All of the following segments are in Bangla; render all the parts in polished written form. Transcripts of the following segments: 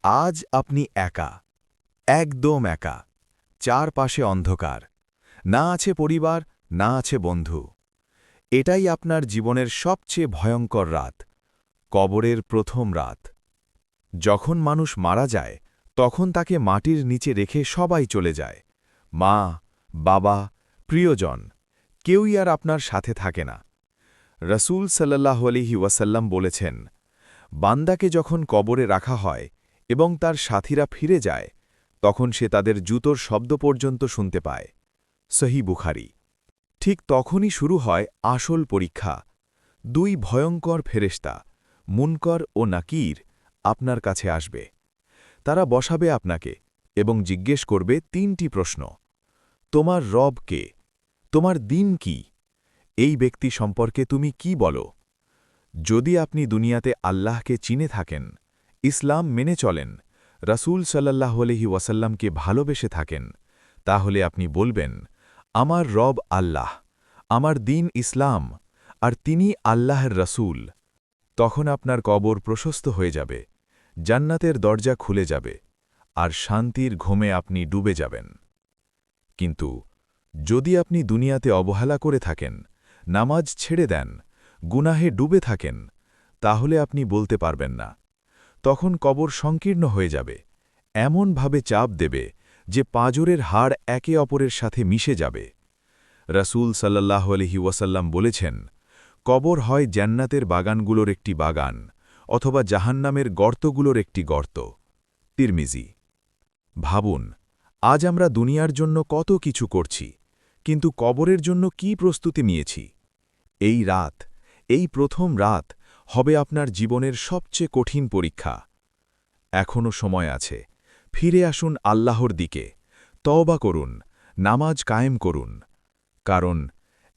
আজ আপনি একা, একদম একা, চারপাশে অন্ধকার, না আছে পরিবার, না আছে বন্ধু। এটাই আপনার জীবনের সবচেয়ে ভয়ঙ্কর রাত, কবরের প্রথম রাত। যখন মানুষ মারা যায় তখন তাকে মাটির নিচে রেখে সবাই চলে যায়, মা, বাবা, প্রিয়জন, কেউই আর আপনার সাথে থাকে না। রসূল সাল্লাল্লাহু আলাইহি ওয়াসাল্লাম বলেছেন, বান্দাকে যখন কবরে রাখা হয় এবং তার সাথীরা ফিরে যায় তখন সে তাদের জুতোর শব্দ পর্যন্ত শুনতে পায়। সহিহ বুখারী। ঠিক তখনই শুরু হয় আসল পরীক্ষা। দুই ভয়ঙ্কর ফেরেশতা, মুনকর ও নাকির, আপনার কাছে আসবে। তারা বসাবে আপনাকে এবং জিজ্ঞেস করবে ৩টি প্রশ্ন। তোমার রব কে? তোমার দিন কি? এই ব্যক্তি সম্পর্কে তুমি কি বলো? যদি আপনি দুনিয়াতে আল্লাহকে চিনে থাকেন, ইসলাম মেনে চলেন, রাসূল সাল্লাল্লাহু আলাইহি ওয়াসাল্লামকে ভালোবেসে থাকেন, তাহলে আপনি বলবেন, আমার রব আল্লাহ, আমার দিন ইসলাম, আর তিনি আল্লাহর রাসূল। তখন আপনার কবর প্রশস্ত হয়ে যাবে, জান্নাতের দরজা খুলে যাবে, আর শান্তির ঘুমে আপনি ডুবে যাবেন। কিন্তু যদি আপনি দুনিয়াতে অবহেলা করে থাকেন, নামাজ ছেড়ে দেন, গুনাহে ডুবে থাকেন, তাহলে আপনি বলতে পারবেন না। তখন কবর সংকীর্ণ হয়ে যাবে, এমনভাবে চাপ দেবে যে পাঁজরের হাড় একে অপরের সাথে মিশে যাবে। রাসূল সাল্লাল্লাহু আলাইহি ওয়াসাল্লাম বলেছেন, কবর হয় জান্নাতের বাগানগুলোর একটি বাগান অথবা জাহান্নামের গর্তগুলোর একটি গর্ত। তিরমিজি। ভাবুন, আজ আমরা দুনিয়ার জন্য কত কিছু করছি, কিন্তু কবরের জন্য কি প্রস্তুতি নিয়েছি? এই রাত, এই প্রথম রাত হবে আপনার জীবনের সবচেয়ে কঠিন পরীক্ষা। এখনও সময় আছে, ফিরে আসুন আল্লাহর দিকে, তওবা করুন, নামাজ কায়েম করুন, কারণ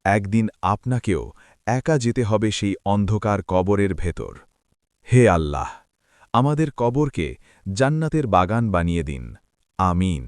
একদিন আপনাকেও একা যেতে হবে সেই অন্ধকার কবরের ভেতর। হে আল্লাহ, আমাদের কবরকে জান্নাতের বাগান বানিয়ে দিন। আমিন।